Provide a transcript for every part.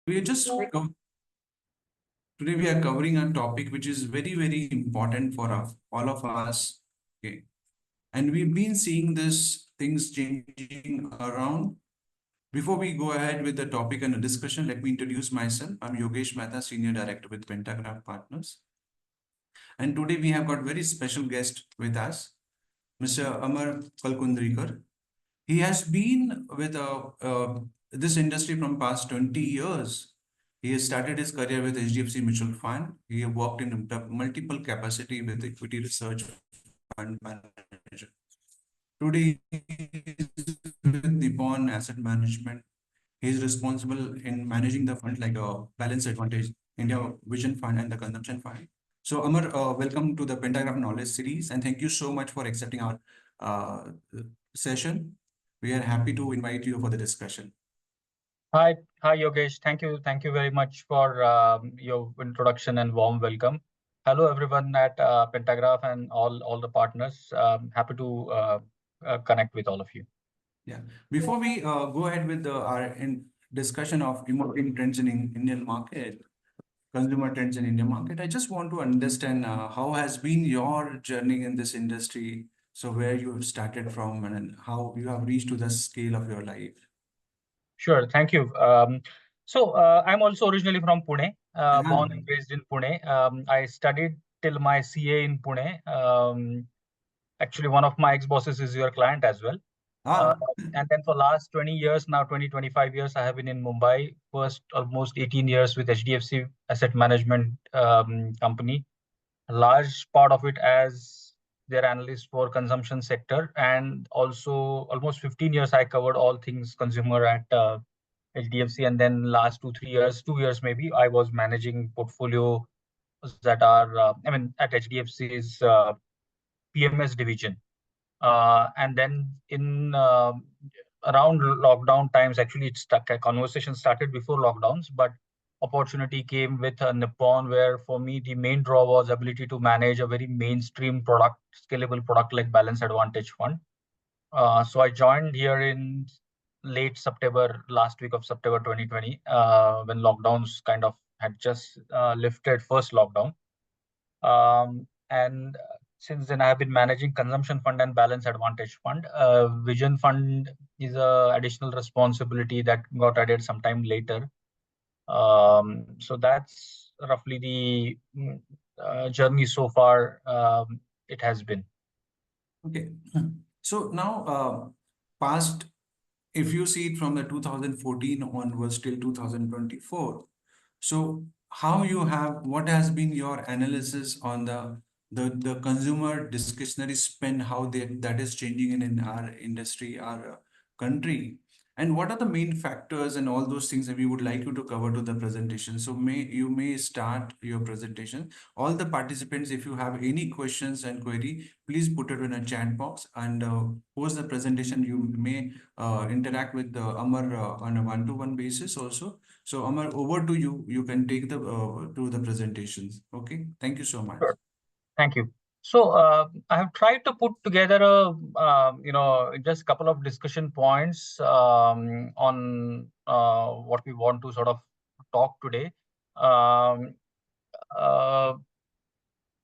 We are just today we are covering a topic which is very, very important for all of us. Okay. And we've been seeing this things changing around. Before we go ahead with the topic and the discussion, let me introduce myself. I'm Yogesh Mehta, Senior Director with PentaTalk Partners. And today we have got very special guest with us, Mr. Amar Kalkundrikar. He has been with this industry from past 20 years. He has started his career with HDFC Mutual Fund. He has worked in multiple capacity with equity research fund manager. Today, he is with Nippon Asset Management. He is responsible in managing the fund like a Balance Advantage, India Vision Fund, and the Consumption Fund. So, Amar, welcome to the Pentagraph Knowledge Series, and thank you so much for accepting our uh, session. We are happy to invite you for the discussion. Hi, Yogesh. Thank you very much for your introduction and warm welcome. Hello, everyone at Pentagraph and all the partners. Happy to connect with all of you. Yeah. Before we go ahead with our discussion of emerging trends in Indian market, consumer trends in Indian market, I just want to understand how has been your journey in this industry. So where you have started from and how you have reached to the scale of your life. Sure, thank you. I'm also originally from Pune, born and raised in Pune. I studied till my CA in Pune. Actually, one of my ex-bosses is your client as well. Ah, And then for last 20 years, now 25 years, I have been in Mumbai. First, almost 18 years with HDFC Asset Management Company. A large part of it as their analyst for consumption sector. And also almost 15 years, I covered all things consumer at HDFC. And then last 2 3 years, 2 years maybe, I was managing portfolio that are, at HDFC's PMS division. And then in around lockdown times, actually, a conversation started before lockdowns, but opportunity came with Nippon, where for me the main draw was ability to manage a very mainstream product, scalable product like Balance Advantage Fund. So I joined here in late September, last week of September 2020, when lockdowns kind of had just lifted first lockdown. And since then, I have been managing Consumption Fund and Balance Advantage Fund. Vision Fund is a additional responsibility that got added sometime later. So that's roughly the journey so far it has been. okay. So now, past, if you see it from the 2014 onwards till 2024, so how you have, what has been your analysis on the consumer discretionary spend, how that is changing in our industry, our country, and what are the main factors and all those things that we would like you to cover to the presentation. So you may start your presentation. All the participants, if you have any questions and query, please put it in a chat box, and post the presentation. You may interact with Amar on a one-to-one basis also. So Amar, over to you. You can take the to the presentations. Okay. Thank you so much. Sure. Thank you. So I have tried to put together a just a couple of discussion points on what we want to sort of talk today. Um, uh,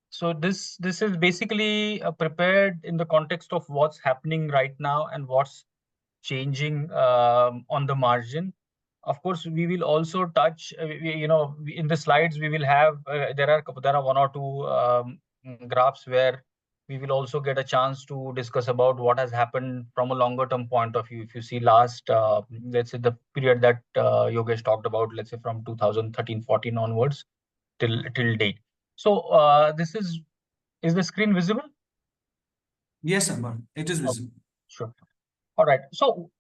so this is basically prepared in the context of what's happening right now and what's changing on the margin. Of course, we will also touch, in the slides we will have there are one or two graphs where we will also get a chance to discuss about what has happened from a longer term point of view. If you see last, let's say the period that Yogesh talked about, let's say from 2013-14 onwards till date. So is the screen visible? Yes, Amar, it is Oh, visible. sure. All right. So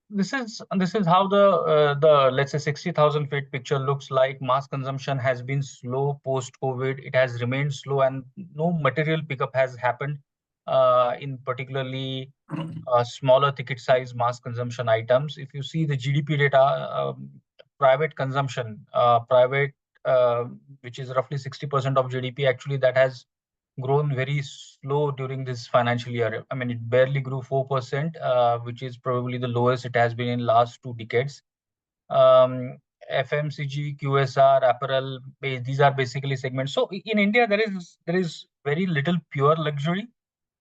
this is how the let's say 60,000 feet picture looks like. Mass consumption has been slow post COVID. It has remained slow, and no material pickup has happened in particularly smaller ticket size mass consumption items. If you see the GDP data, private consumption, which is roughly 60% of GDP, actually that has grown very slow during this financial year. I mean, it barely grew 4%, which is probably the lowest it has been in last 2 decades. Um, FMCG, QSR, apparel, these are basically segments. So in India, there is very little pure luxury.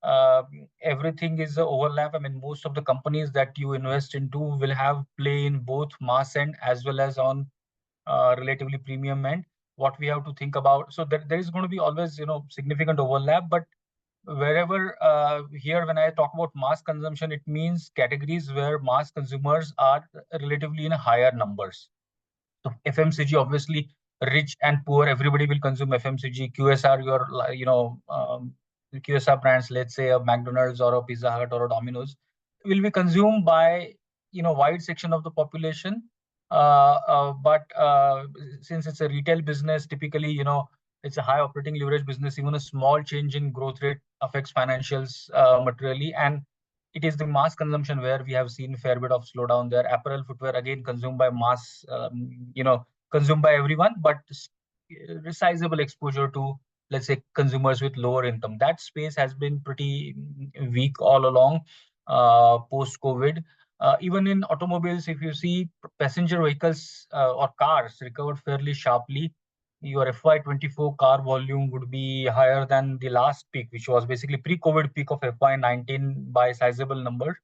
Uh, Everything is a overlap. I mean, most of the companies that you invest into will have play in both mass end as well as on relatively premium end. What we have to think about, so there is going to be always, significant overlap, but wherever here when I talk about mass consumption, it means categories where mass consumers are relatively in higher numbers. So FMCG, obviously, rich and poor, everybody will consume FMCG. QSR, QSR brands, let's say a McDonald's or a Pizza Hut or a Domino's, will be consumed by wide section of the population. But since it's a retail business, typically, it's a high operating leverage business. Even a small change in growth rate affects financials materially, and it is the mass consumption where we have seen a fair bit of slowdown there. Apparel, footwear, again consumed by mass, consumed by everyone, but sizable exposure to, let's say, consumers with lower income. That space has been pretty weak all along, post-COVID. Even in automobiles, if you see passenger vehicles or cars recovered fairly sharply. Your FY24 car volume would be higher than the last peak, which was basically pre-COVID peak of FY19 by sizable number,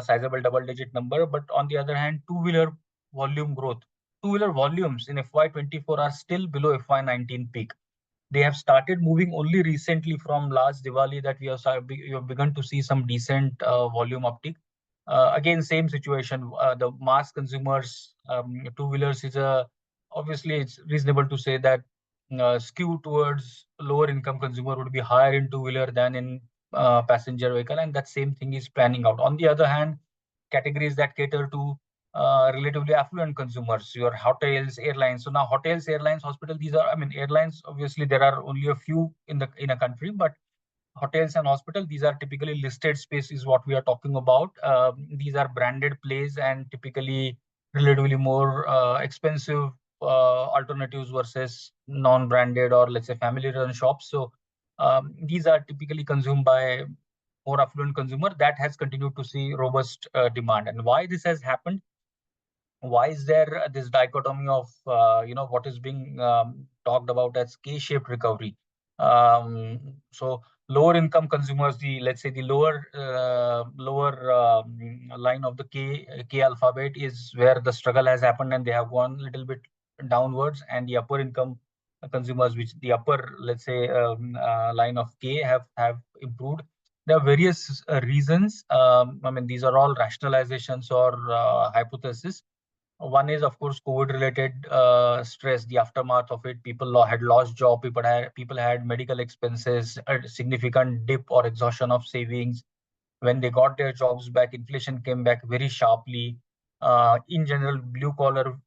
sizable double-digit number. But on the other hand, two-wheeler volume growth, two-wheeler volumes in FY24 are still below FY19 peak. They have started moving only recently from last Diwali that we have begun to see some decent volume uptick. Again, same situation. The mass consumers, two-wheelers is a obviously it's reasonable to say that skew towards lower income consumer would be higher in two-wheeler than in passenger vehicle, and that same thing is planning out. On the other hand, categories that cater to relatively affluent consumers, your hotels, airlines. So now hotels, airlines, hospital, these are, I mean, airlines, obviously there are only a few in a country, but hotels and hospital, these are typically listed space is what we are talking about. These are branded plays and typically relatively more expensive alternatives versus non-branded or, let's say, family run shops. So these are typically consumed by more affluent consumer that has continued to see robust demand. And why this has happened, why is there this dichotomy of what is being talked about as K-shaped recovery? So lower income consumers, the, let's say, the lower line of the K alphabet is where the struggle has happened, and they have gone a little bit downwards, and the upper income consumers, which the upper, let's say, line of K, have improved. There are various reasons. I mean, these are all rationalizations or hypotheses. One is, of course, COVID-related stress, the aftermath of it. People had lost job, people had medical expenses, a significant dip or exhaustion of savings. When they got their jobs back, inflation came back very sharply. In general, blue collar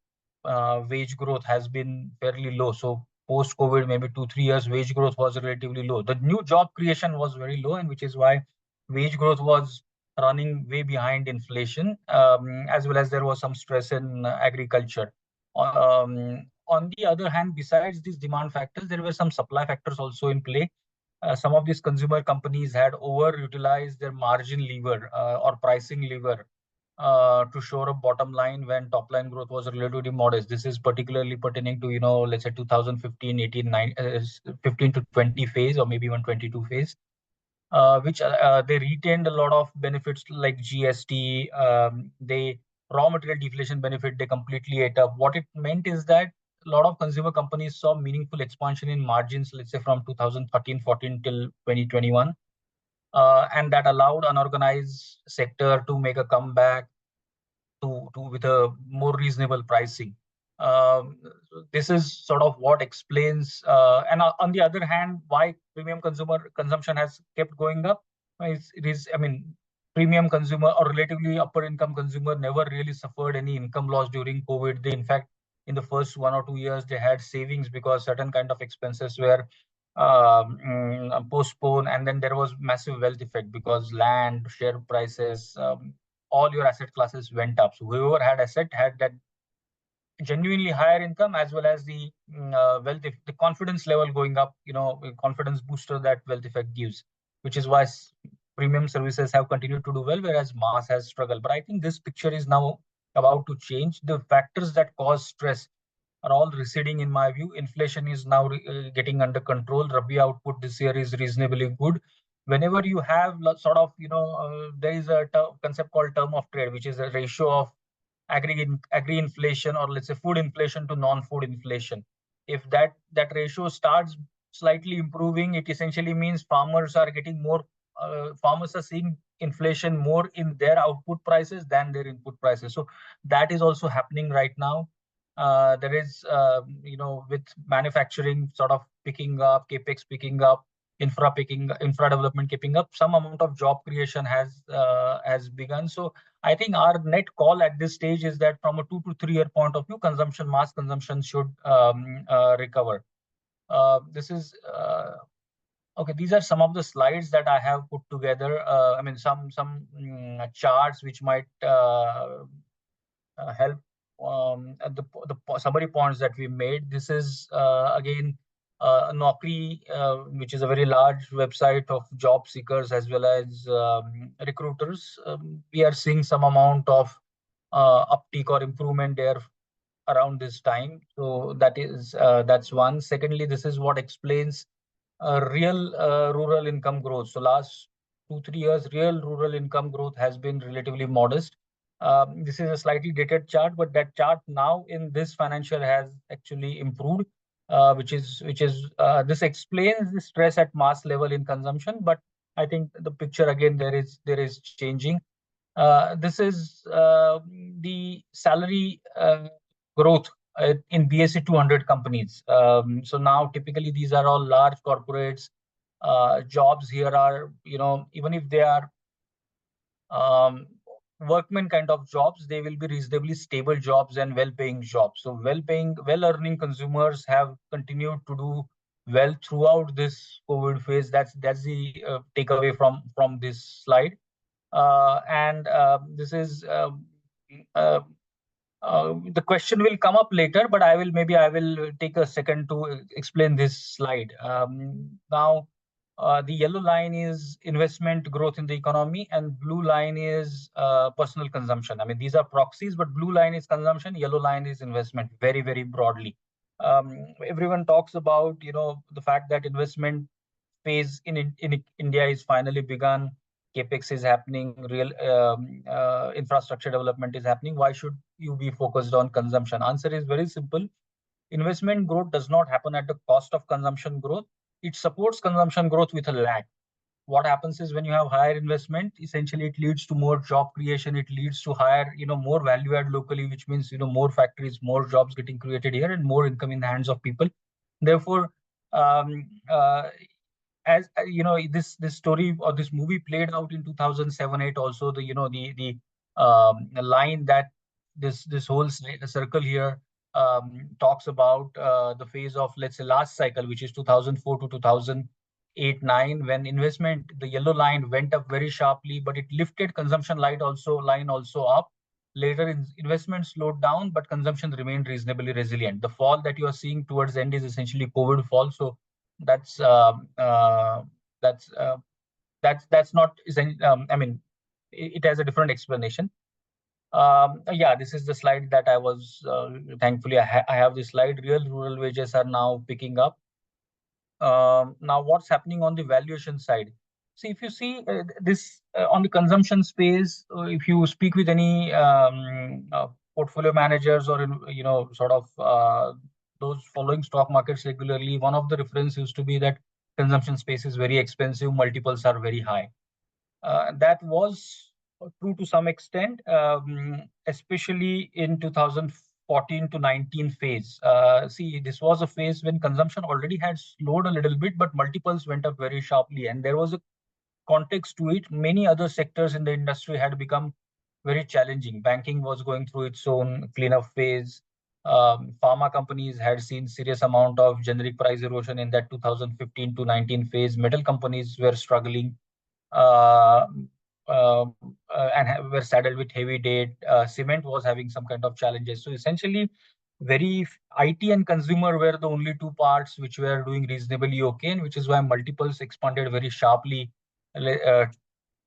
wage growth has been fairly low. So post COVID, maybe 2 3 years, wage growth was relatively low. The new job creation was very low, and which is why wage growth was running way behind inflation, as well as there was some stress in agriculture. On the other hand, besides these demand factors, there were some supply factors also in play. Some of these consumer companies had overutilized their margin lever or pricing lever to shore up bottom line when top line growth was relatively modest. This is particularly pertaining to, let's say 2015, 18, 15 to 20 phase, or maybe even 22 phase, which they retained a lot of benefits like GST. They raw material deflation benefit, they completely ate up. What it meant is that a lot of consumer companies saw meaningful expansion in margins, let's say from 2013-14 till 2021. And that allowed unorganized sector to make a comeback to with a more reasonable pricing. This is sort of what explains, and on the other hand, why premium consumer consumption has kept going up. I mean, premium consumer or relatively upper income consumer never really suffered any income loss during COVID. They, in fact, in the first 1 or 2 years, they had savings because certain kind of expenses were postponed, and then there was massive wealth effect because land, share prices, all your asset classes went up. So whoever had asset had that genuinely higher income, as well as the wealth, the confidence level going up, confidence booster that wealth effect gives, which is why premium services have continued to do well, whereas mass has struggled. But I think this picture is now about to change. The factors that cause stress are all receding in my view. Inflation is now getting under control. Rabi output this year is reasonably good. Whenever you have sort of, there is a concept called term of trade, which is a ratio of agri inflation, or let's say food inflation to non-food inflation. If that ratio starts slightly improving, it essentially means farmers are seeing inflation more in their output prices than their input prices. So that is also happening right now. There is, with manufacturing sort of picking up, capex picking up, infra development keeping up, some amount of job creation has begun. So I think our net call at this stage is that from a 2 to 3 year point of view, mass consumption should recover. This is Okay. These are some of the slides that I have put together. I mean, some charts which might help at the summary points that we made. This is again Naukri, which is a very large website of job seekers as well as recruiters. We are seeing some amount of uptick or improvement there around this time. So that's one. Secondly, this is what explains real rural income growth. So last 2 3 years, real rural income growth has been relatively modest. This is a slightly dated chart, but that chart now in this financial has actually improved, which is this explains the stress at mass level in consumption. But I think the picture again there is changing. This is the salary growth in BSE 200 companies. So now typically these are all large corporates. Jobs here are, even if they are um, workman kind of jobs, they will be reasonably stable jobs and well-paying jobs. So well-paying, well-earning consumers have continued to do well throughout this COVID phase. That's the takeaway from this slide. And this is uh, the question will come up later, but I will take a second to explain this slide. Now, the yellow line is investment growth in the economy, and blue line is personal consumption. I mean, these are proxies, but blue line is consumption, yellow line is investment, very, very broadly. Everyone talks about, the fact that investment phase in India is finally begun. Capex is happening, real infrastructure development is happening. Why should you be focused on consumption? Answer is very simple. Investment growth does not happen at the cost of consumption growth. It supports consumption growth with a lag. What happens is when you have higher investment, essentially it leads to more job creation. It leads to higher, more value add locally, which means, more factories, more jobs getting created here, and more income in the hands of people. Therefore, um, uh, as this story or this movie played out in 2007-8 also. The line that this whole circle here talks about the phase of, let's say, last cycle, which is 2004 to 2008-9, when investment, the yellow line, went up very sharply, but it lifted consumption line also up. Later, investment slowed down, but consumption remained reasonably resilient. The fall that you are seeing towards the end is essentially COVID fall. So that's that's uh, that's not I mean, it has a different explanation. Yeah, this is the slide that I was thankfully I have this slide. Real rural wages are now picking up. Now, what's happening on the valuation side? See, if you see this on the consumption space, if you speak with any portfolio managers or sort of those following stock markets regularly, one of the reference used to be that consumption space is very expensive, multiples are very high. That was true to some extent, especially in 2014 to 19 phase. See, this was a phase when consumption already had slowed a little bit, but multiples went up very sharply, and there was a context to it. Many other sectors in the industry had become very challenging. Banking was going through its own cleanup phase. Pharma companies had seen serious amount of generic price erosion in that 2015 to 19 phase. Metal companies were struggling uh, and were saddled with heavy debt. Cement was having some kind of challenges. So essentially, IT and consumer were the only two parts which were doing reasonably okay, and which is why multiples expanded very sharply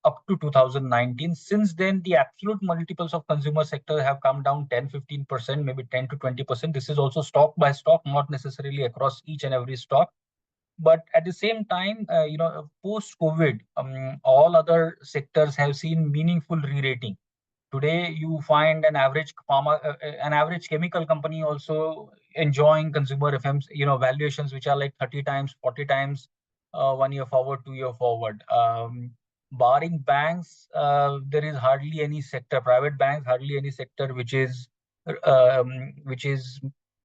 up to 2019. Since then, the absolute multiples of consumer sector have come down 10-15%, maybe 10 to 20%. This is also stock by stock, not necessarily across each and every stock. But at the same time, post COVID, all other sectors have seen meaningful re-rating. Today, you find an average chemical company also enjoying consumer FMs, valuations which are like 30 times, 40 times, 1 year forward, 2 year forward. Barring banks, there is hardly any sector, private banks, hardly any sector which is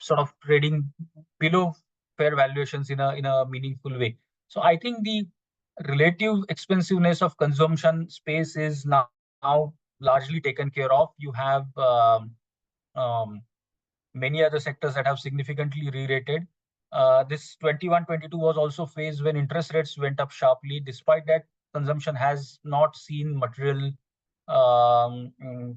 sort of trading below fair valuations in a meaningful way. So I think the relative expensiveness of consumption space is now largely taken care of. You have um, many other sectors that have significantly re-rated. This 21-22 was also phased when interest rates went up sharply. Despite that, consumption has not seen material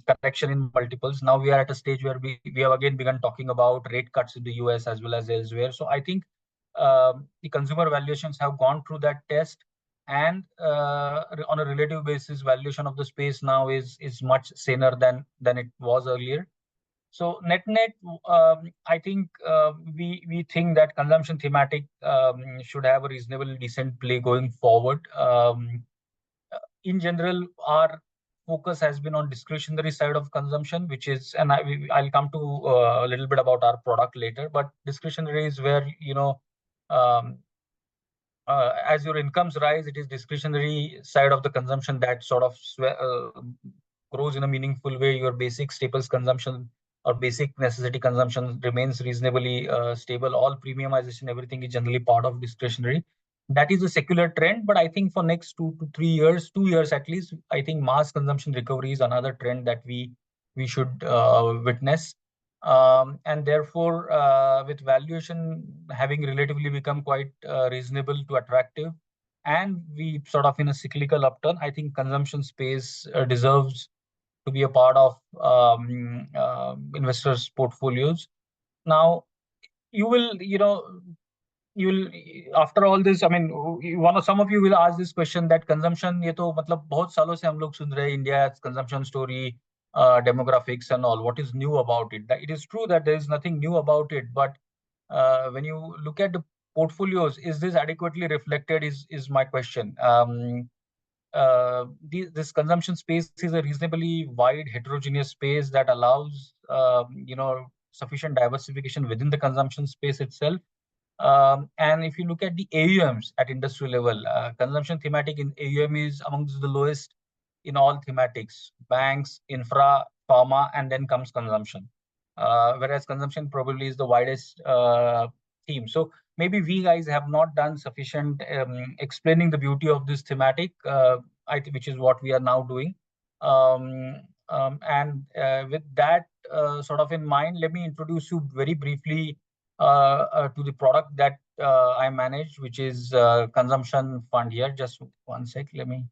correction in multiples. Now we are at a stage where we have again begun talking about rate cuts in the US as well as elsewhere. So I think the consumer valuations have gone through that test, and on a relative basis, valuation of the space now is much saner than it was earlier. So net, I think we think that consumption thematic should have a reasonable decent play going forward. In general, our focus has been on discretionary side of consumption, which is, and I'll come to a little bit about our product later, but discretionary is where, um, as your incomes rise, it is discretionary side of the consumption that sort of grows in a meaningful way. Your basic staples consumption or basic necessity consumption remains reasonably stable. All premiumization, everything is generally part of discretionary. That is a secular trend, but I think for next 2 to 3 years, 2 years at least, I think mass consumption recovery is another trend that we should witness. And therefore, with valuation having relatively become quite reasonable to attractive, and we sort of in a cyclical upturn, I think consumption space deserves to be a part of investors' portfolios. Now, you will, you will, after all this, I mean, one of some of you will ask this question that consumption, ये तो मतलब बहुत सालों से हम लोग सुन रहे हैं India's consumption story, demographics and all. What is new about it? It is true that there is nothing new about it, but when you look at the portfolios, is this adequately reflected? Is my question. This consumption space is a reasonably wide, heterogeneous space that allows sufficient diversification within the consumption space itself. And if you look at the AUMs at industry level, consumption thematic in AUM is amongst the lowest in all thematics: banks, infra, pharma, and then comes consumption. Whereas consumption probably is the widest theme. So maybe we guys have not done sufficient explaining the beauty of this thematic, which is what we are now doing. And with that sort of in mind, let me introduce you very briefly to the product that I manage, which is consumption fund here. Just one sec, let me.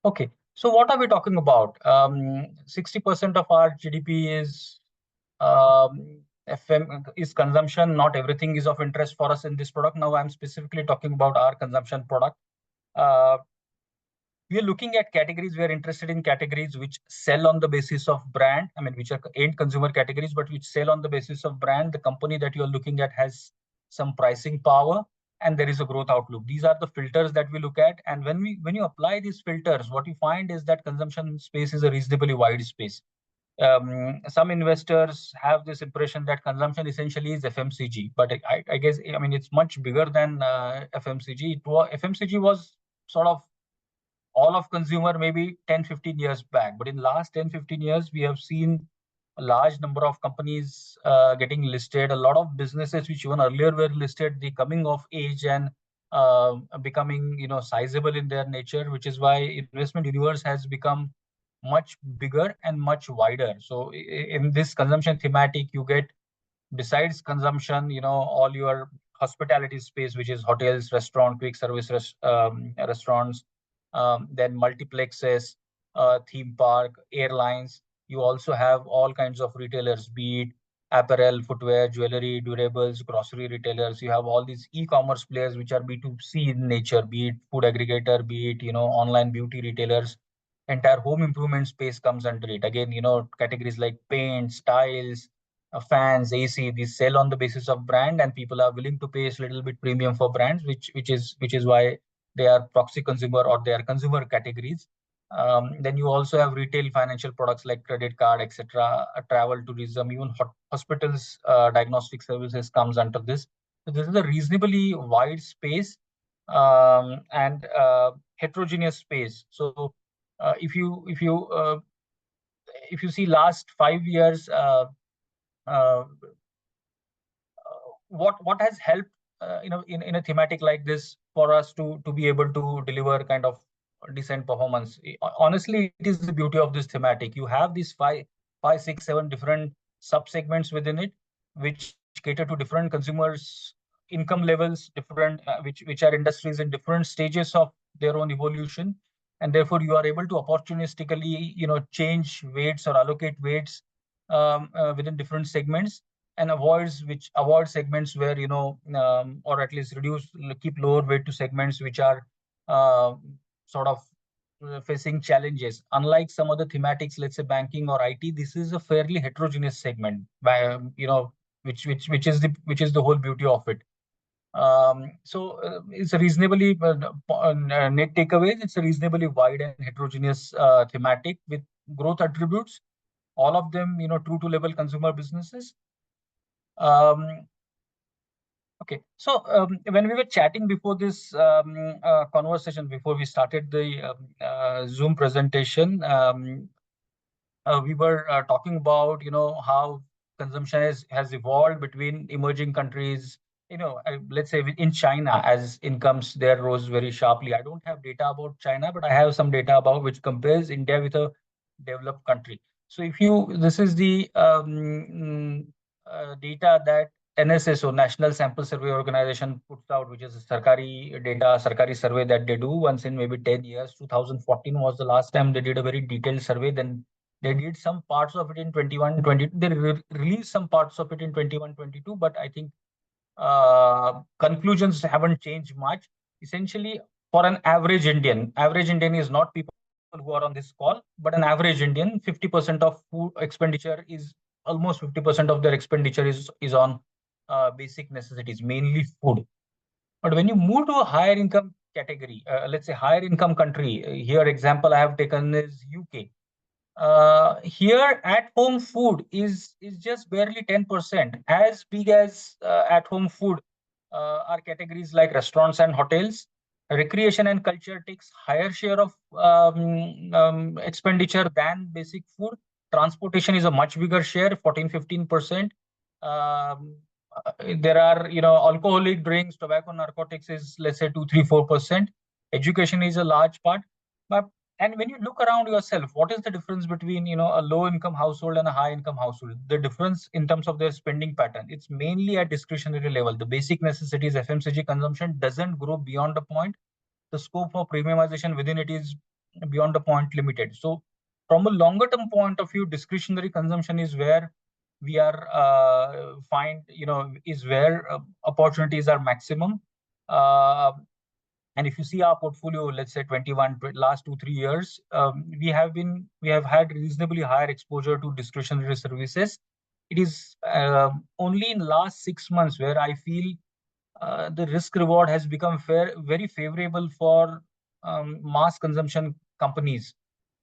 Okay, so what are we talking about? 60% of our GDP is FM is consumption. Not everything is of interest for us in this product. Now I'm specifically talking about our consumption product. We are looking at categories. We are interested in categories which sell on the basis of brand. I mean, which are end consumer categories, but which sell on the basis of brand. The company that you are looking at has some pricing power, and there is a growth outlook. These are the filters that we look at. And when you apply these filters, what you find is that consumption space is a reasonably wide space. Some investors have this impression that consumption essentially is FMCG, but I guess, I mean, it's much bigger than FMCG. FMCG was sort of all of consumer maybe 10-15 years back, but in last 10-15 years we have seen a large number of companies getting listed, a lot of businesses which even earlier were listed, the coming of age and becoming sizable in their nature, which is why investment universe has become much bigger and much wider. So in this consumption thematic, you get, besides consumption, all your hospitality space, which is hotels, restaurant, quick service restaurants, then multiplexes, theme park, airlines. You also have all kinds of retailers, be it apparel, footwear, jewelry, durables, grocery retailers. You have all these e-commerce players which are B2C in nature, be it food aggregator, be it, online beauty retailers. Entire home improvement space comes under it. Again, categories like paints, tiles, fans, AC, these sell on the basis of brand, and people are willing to pay a little bit premium for brands, which is why they are proxy consumer, or they are consumer categories. Then you also have retail financial products like credit card, etc., travel, tourism, even hospitals, diagnostic services comes under this. So this is a reasonably wide space, and heterogeneous space. So if you see last 5 years, uh, what has helped, in a thematic like this for us to be able to deliver kind of decent performance. Honestly, it is the beauty of this thematic. You have these five, six, seven different sub segments within it, which cater to different consumers' income levels, different which are industries in different stages of their own evolution, and therefore you are able to opportunistically, change weights or allocate weights within different segments, and avoid segments where, or at least keep lower weight to segments which are uh, sort of facing challenges. Unlike some other thematics, let's say banking or IT, this is a fairly heterogeneous segment, by which is the whole beauty of it. So it's a reasonably net takeaways. It's a reasonably wide and heterogeneous thematic with growth attributes, all of them, true to level consumer businesses. um, Okay. So when we were chatting before this conversation, before we started the Zoom presentation, we were talking about, how consumption has evolved between emerging countries. Let's say in China, as incomes there rose very sharply. I don't have data about China, but I have some data about which compares India with a developed country. So this is the data that NSSO, National Sample Survey Organization, puts out, which is a Sarkari survey that they do once in maybe 10 years. 2014 was the last time they did a very detailed survey. Then they did some parts of it in 21, 22. They released some parts of it in 21, 22, but I think conclusions haven't changed much. Essentially, for an average Indian is not people who are on this call, but an average Indian, 50% of food expenditure is almost 50% of their expenditure is on basic necessities, mainly food. But when you move to a higher income category, let's say higher income country, here example I have taken is UK. Here at home food is just barely 10%. As big as at home food are categories like restaurants and hotels. Recreation and culture takes higher share of expenditure than basic food. Transportation is a much bigger share, 14-15%. um, there are, alcoholic drinks, tobacco, narcotics is, let's say, 2, 3, 4%. Education is a large part. But and when you look around yourself, what is the difference between, a low income household and a high income household? The difference in terms of their spending pattern, it's mainly at discretionary level. The basic necessities, FMCG consumption doesn't grow beyond a point. The scope for premiumization within it is beyond a point limited. So from a longer term point of view, discretionary consumption is where we are is where opportunities are maximum. Uh, and if you see our portfolio, let's say last 2, 3 years, we have had reasonably higher exposure to discretionary services. It is only in last 6 months where I feel the risk reward has become very favorable for mass consumption companies,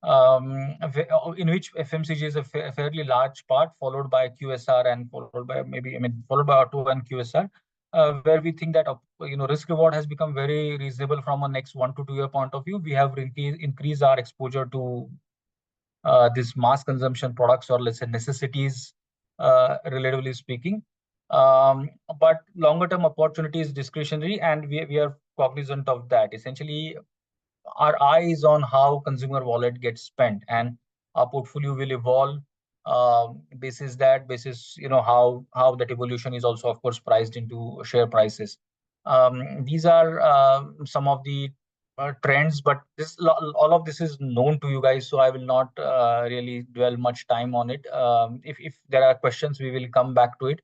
in which FMCG is a fairly large part, followed by QSR, and followed by auto and QSR, where we think that risk reward has become very reasonable from a next 1 to 2 year point of view. We have increased our exposure to this mass consumption products, or let's say necessities, relatively speaking. But longer term opportunity is discretionary, and we are cognizant of that. Essentially, our eye is on how consumer wallet gets spent, and our portfolio will evolve basis that basis, how that evolution is also, of course, priced into share prices. These are some of the trends, but all of this is known to you guys, so I will not really dwell much time on it. If there are questions, we will come back to it.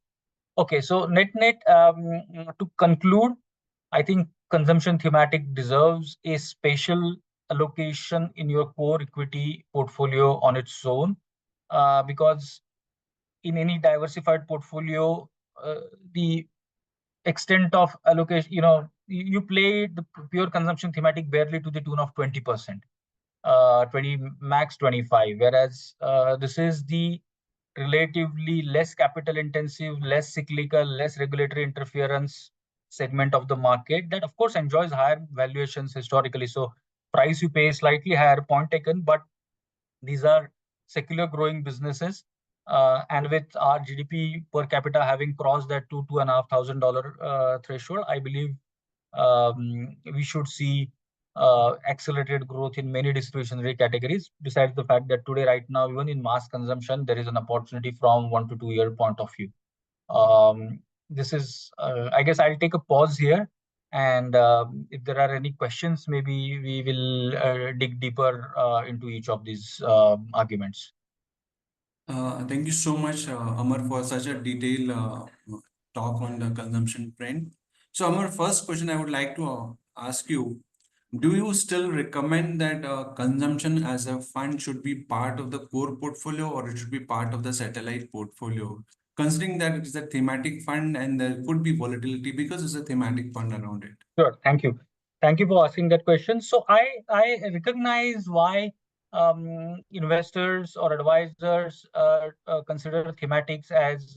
Okay, so net, to conclude, I think consumption thematic deserves a special allocation in your core equity portfolio on its own, because in any diversified portfolio, the extent of allocation, you play the pure consumption thematic barely to the tune of 20%, 20 max 25, whereas this is the relatively less capital intensive, less cyclical, less regulatory interference segment of the market that, of course, enjoys higher valuations historically. So price you pay is slightly higher, point taken, but these are secular growing businesses. And with our GDP per capita having crossed that $2,500 threshold, I believe we should see accelerated growth in many discretionary categories. Besides the fact that today, right now, even in mass consumption, there is an opportunity from 1 to 2 year point of view. This is, I guess, I'll take a pause here. And if there are any questions, maybe we will dig deeper into each of these arguments. Thank you so much, Amar, for such a detailed talk on the consumption trend. So, Amar, first question I would like to ask you, do you still recommend that consumption as a fund should be part of the core portfolio or it should be part of the satellite portfolio? Considering that it is a thematic fund and there could be volatility because it's a thematic fund around it. Sure. Thank you. Thank you for asking that question. So I recognize why investors or advisors consider thematics as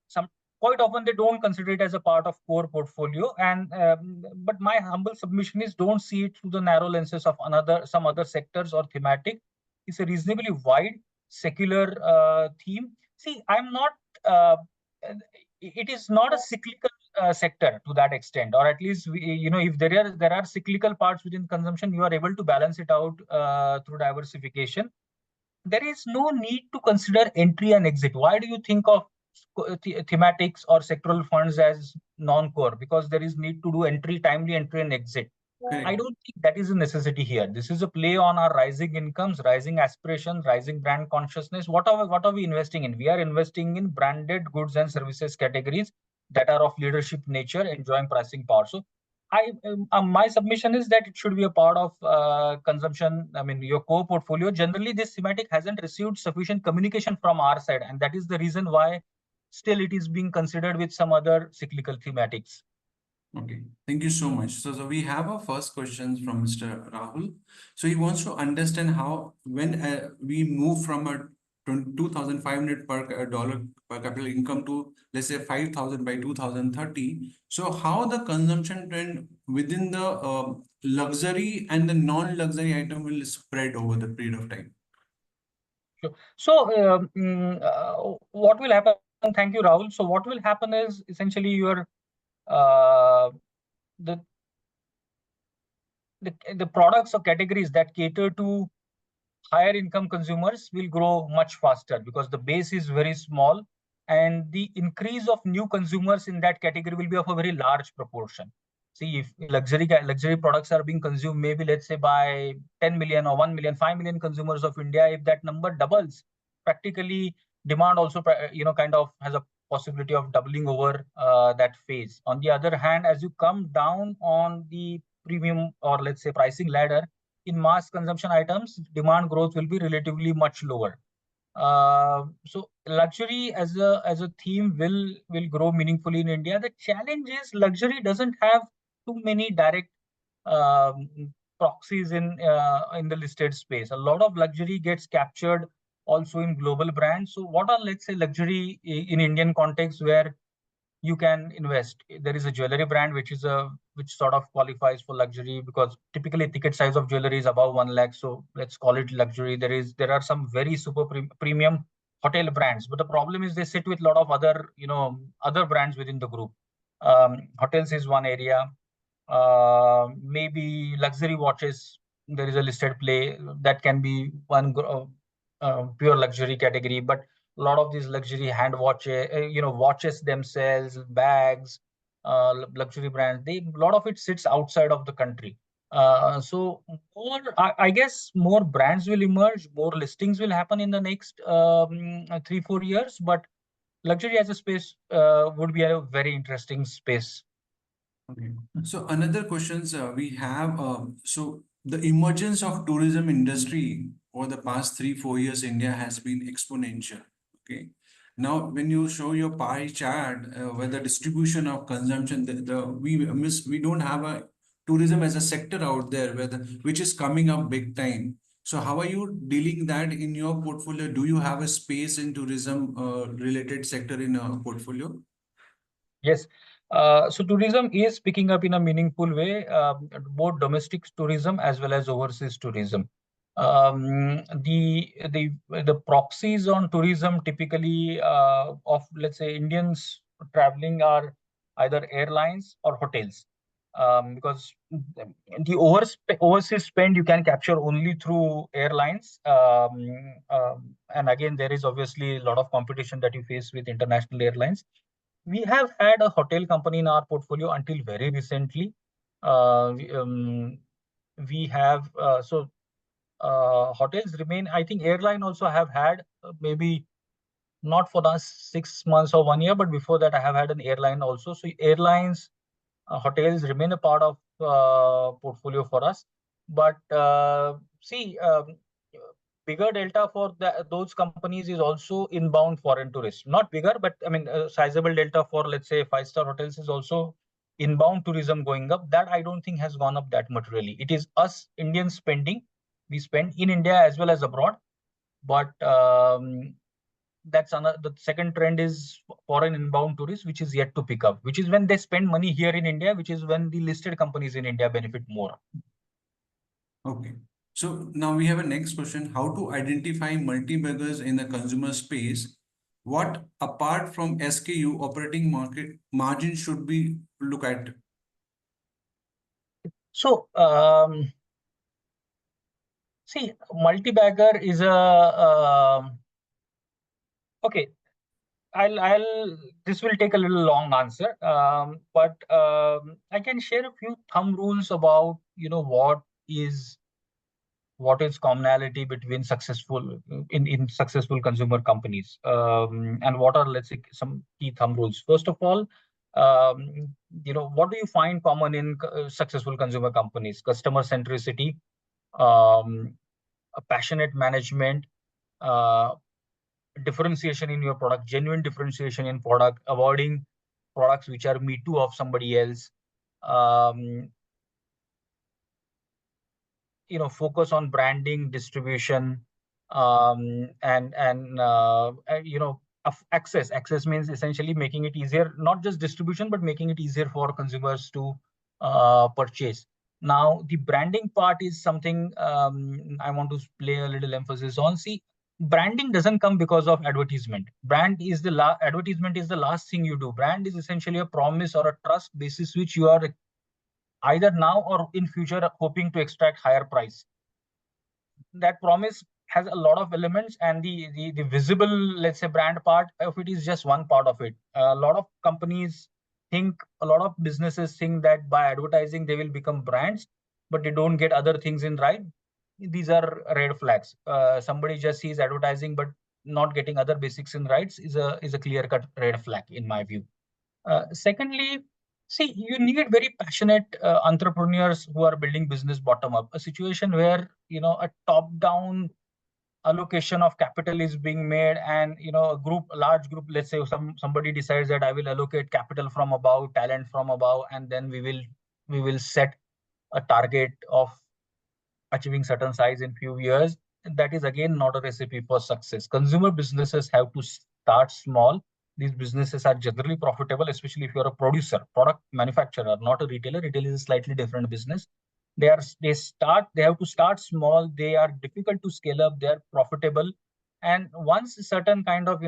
some, quite often they don't consider it as a part of core portfolio. And but my humble submission is, don't see it through the narrow lenses of some other sectors or thematic. It's a reasonably wide secular theme. See, I'm not. It is not a cyclical sector to that extent, or at least if there are cyclical parts within consumption, you are able to balance it out through diversification. There is no need to consider entry and exit. Why do you think of thematics or sectoral funds as non-core? Because there is need to do timely entry and exit. I Correct. don't think that is a necessity here. This is a play on our rising incomes, rising aspirations, rising brand consciousness. What are we investing in? We are investing in branded goods and services categories that are of leadership nature, enjoying pricing power. So, my submission is that it should be a part of consumption. I mean, your core portfolio. Generally, this thematic hasn't received sufficient communication from our side, and that is the reason why still it is being considered with some other cyclical thematics. Okay, thank you so much. So we have our first questions from Mr. Rahul. So he wants to understand how when we move from a 2,500 per dollar per capita income to, let's say, 5,000 by 2030. So how the consumption trend within the luxury and the non-luxury item will spread over the period of time. Sure. So, what will happen? Thank you, Rahul. So, what will happen is essentially uh, the the products or categories that cater to higher income consumers will grow much faster because the base is very small, and the increase of new consumers in that category will be of a very large proportion. See, if luxury products are being consumed, maybe let's say by 10 million or 1 million, 5 million consumers of India, if that number doubles, practically demand also kind of has a possibility of doubling over that phase. On the other hand, as you come down on the premium, or let's say pricing ladder, in mass consumption items, demand growth will be relatively much lower. So luxury as a theme will grow meaningfully in India. The challenge is luxury doesn't have too many direct um, proxies in the listed space. A lot of luxury gets captured also in global brands. So what are, let's say, luxury in Indian context where you can invest? There is a jewelry brand which sort of qualifies for luxury because typically ticket size of jewelry is above 1 lakh. So let's call it luxury. There are some very super premium hotel brands, but the problem is they sit with a lot of other brands within the group. Hotels is one area. Maybe luxury watches. There is a listed play that can be one. pure luxury category, but a lot of these luxury hand watches, watches themselves, bags, luxury brands, a lot of it sits outside of the country. So more, I guess more brands will emerge, more listings will happen in the next 3-4 years, but luxury as a space would be a very interesting space. Okay. So another questions we have, so the emergence of tourism industry over the past 3-4 years, India has been exponential. Okay. Now, when you show your pie chart, where the distribution of consumption, we don't have a tourism as a sector out there which is coming up big time. So how are you dealing that in your portfolio? Do you have a space in tourism related sector in a portfolio? Yes. So tourism is picking up in a meaningful way, both domestic tourism as well as overseas tourism. The proxies on tourism typically of, let's say, Indians traveling are either airlines or hotels. Because the overseas spend you can capture only through airlines. And again, there is obviously a lot of competition that you face with international airlines. We have had a hotel company in our portfolio until very recently. We have hotels remain. I think airline also have had maybe not for the 6 months or 1 year, but before that I have had an airline also. So airlines, hotels remain a part of portfolio for us. But see, bigger delta for those companies is also inbound foreign tourists. Not bigger, but I mean, sizable delta for, let's say, five-star hotels is also inbound tourism going up. That I don't think has gone up that much really. It is us Indians spending. We spend in India as well as abroad. But that's another. The second trend is foreign inbound tourists, which is yet to pick up, which is when they spend money here in India, which is when the listed companies in India benefit more. Okay. So now we have a next question. How to identify multi-baggers in the consumer space? What apart from SKU operating market margin should we look at? So, see, multi-bagger is a okay. This will take a little long answer, but I can share a few thumb rules about what is commonality between successful in successful consumer companies, and what are, let's say, some key thumb rules. First of all, what do you find common in successful consumer companies? Customer centricity, a passionate management, uh, differentiation in your product, genuine differentiation in product, avoiding products which are me too of somebody else. Um, Focus on branding, distribution, and access means essentially making it easier, not just distribution, but making it easier for consumers to purchase. Now the branding part is something I want to play a little emphasis on. See, branding doesn't come because of advertisement. Advertisement is the last thing you do. Brand is essentially a promise or a trust basis which you are either now or in future hoping to extract higher price. That promise has a lot of elements, and the visible, let's say, brand part of it is just one part of it. A lot of companies think, a lot of businesses think that by advertising they will become brands, but they don't get other things in right. These are red flags. Somebody just sees advertising but not getting other basics in rights is a clear cut red flag in my view. Secondly, see, you need very passionate entrepreneurs who are building business bottom up. A situation where a top down allocation of capital is being made, and a large group, let's say somebody decides that I will allocate capital from above, talent from above, and then we will set a target of achieving certain size in few years. That is again not a recipe for success. Consumer businesses have to start small. These businesses are generally profitable, especially if you're a producer, product manufacturer, not a retailer. Retail is a slightly different business. They have to start small. They are difficult to scale up. They are profitable. And once a certain kind of,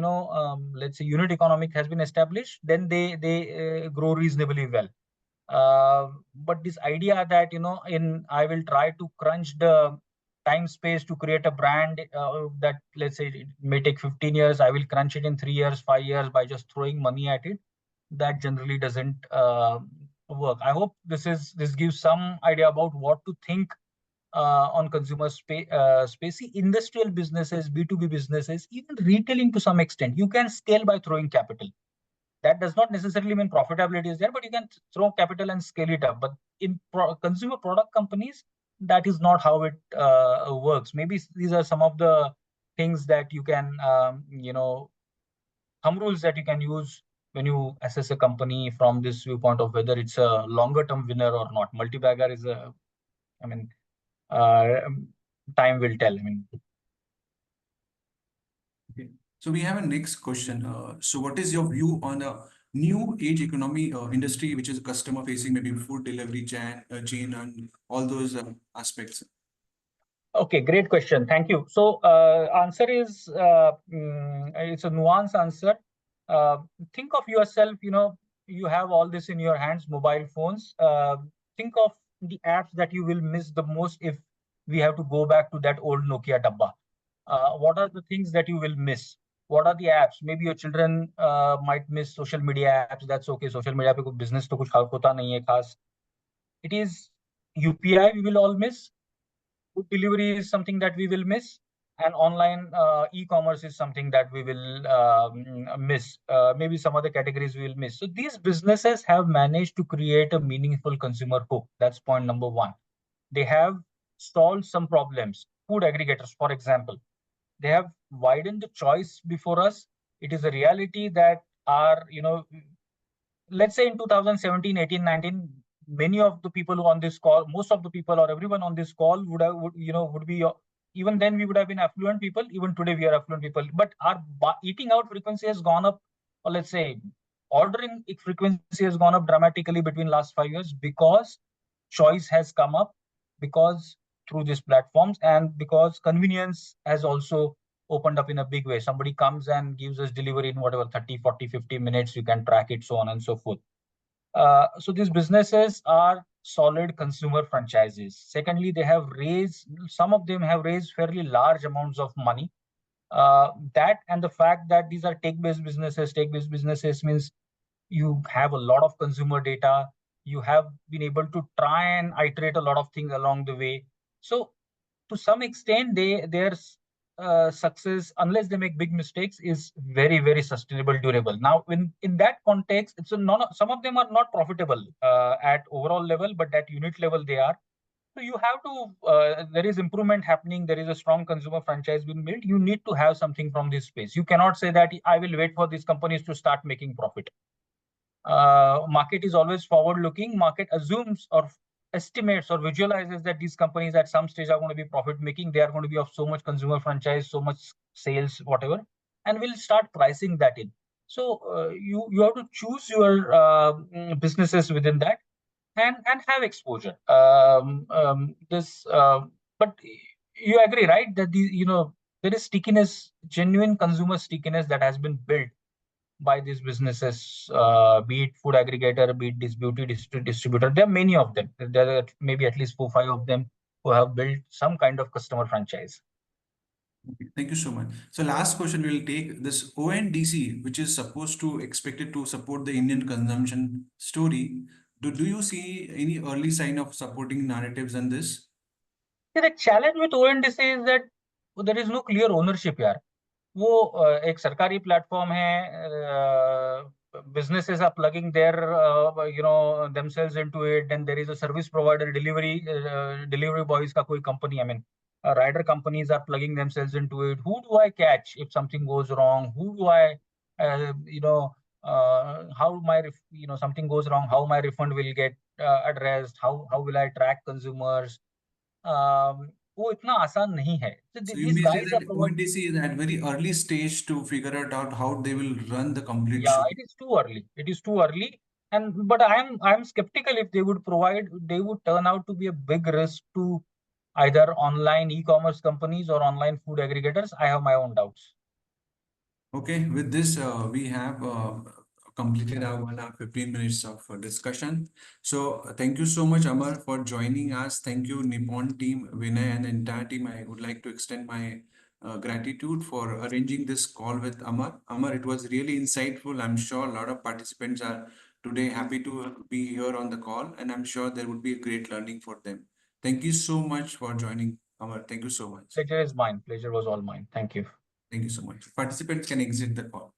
let's say, unit economic has been established, then they grow reasonably well. But this idea that I will try to crunch the time space to create a brand that, let's say, it may take 15 years. I will crunch it in 3 years, 5 years by just throwing money at it. That generally doesn't work. I hope this gives some idea about what to think on consumer space. See, industrial businesses, B2B businesses, even retailing to some extent, you can scale by throwing capital. That does not necessarily mean profitability is there, but you can throw capital and scale it up. But in consumer product companies, that is not how it works. Maybe these are some of the things that you can, thumb rules that you can use when you assess a company from this viewpoint of whether it's a longer term winner or not. Multi-bagger is I mean, uh, time will tell. I mean, Okay. So we have a next question. So what is your view on a new age economy industry, which is customer facing, maybe food delivery chain and all those aspects? okay, great question. Thank you. So, answer is it's a nuanced answer. Think of yourself, you have all this in your hands, mobile phones. Think of the apps that you will miss the most if we have to go back to that old Nokia dabba. What are the things that you will miss? What are the apps? Maybe your children might miss social media apps. That's okay. Social media पे कोई business तो कुछ होता नहीं है खास. It is UPI we will all miss. Food delivery is something that we will miss, and online e-commerce is something that we will miss. Maybe some other categories we will miss. So these businesses have managed to create a meaningful consumer hook. That's point number one. They have solved some problems. Food aggregators, for example, they have widened the choice before us. It is a reality that our, let's say in 2017, 18, 19, many of the people on this call, most of the people or everyone on this call would be, even then we would have been affluent people. Even today we are affluent people, but our eating out frequency has gone up, or let's say ordering frequency has gone up dramatically between last 5 years, because choice has come up, because through these platforms, and because convenience has also opened up in a big way. Somebody comes and gives us delivery in whatever 30, 40, 50 minutes, you can track it, so on and so forth. So these businesses are solid consumer franchises. Secondly, some of them have raised fairly large amounts of money. That and the fact that these are tech-based businesses means you have a lot of consumer data. You have been able to try and iterate a lot of things along the way. So to some extent, their success, unless they make big mistakes, is very, very sustainable, durable. Now, in that context, some of them are not profitable at overall level, but at unit level they are. So you have to, there is improvement happening. There is a strong consumer franchise being built. You need to have something from this space. You cannot say that I will wait for these companies to start making profit. Market is always forward looking. Market assumes or estimates or visualizes that these companies at some stage are going to be profit making. They are going to be of so much consumer franchise, so much sales, whatever, and will start pricing that in. So you have to choose your businesses within that, and have exposure. This but you agree, right, that there is stickiness, genuine consumer stickiness that has been built by these businesses, be it food aggregator, be it this beauty distributor. There are many of them. There are maybe at least 4, 5 of them who have built some kind of customer franchise. Okay, thank you so much. So last question we will take this ONDC, which is supposed to expected to support the Indian consumption story. Do you see any early sign of supporting narratives in this? See, the challenge with ONDC is that there is no clear ownership here. वो एक सरकारी platform है. Businesses are plugging their themselves into it, and there is a service provider, delivery boys का कोई company, I mean rider companies are plugging themselves into it. Who do I catch if something goes wrong? Who do I how my something goes wrong, how my refund will get addressed, how will I track consumers? वो इतना आसान नहीं है. So So you these may say guys are that ONDC is at very early stage to figure it out how they will run the complete Yeah, show. it is too early. It is too early. And but I'm skeptical if they would turn out to be a big risk to either online e-commerce companies or online food aggregators. I have my own doubts. Okay, with this, we have completed our 1 hour 15 minutes of discussion. So thank you so much, Amar, for joining us. Thank you, Nippon team, Vinay, and entire team. I would like to extend my gratitude for arranging this call with Amar. Amar, it was really insightful. I'm sure a lot of participants are today happy to be here on the call, and I'm sure there would be a great learning for them. Thank you so much for joining, Amar. Thank you so much. Pleasure is mine. Pleasure was all mine. Thank you. Thank you so much. Participants can exit the call.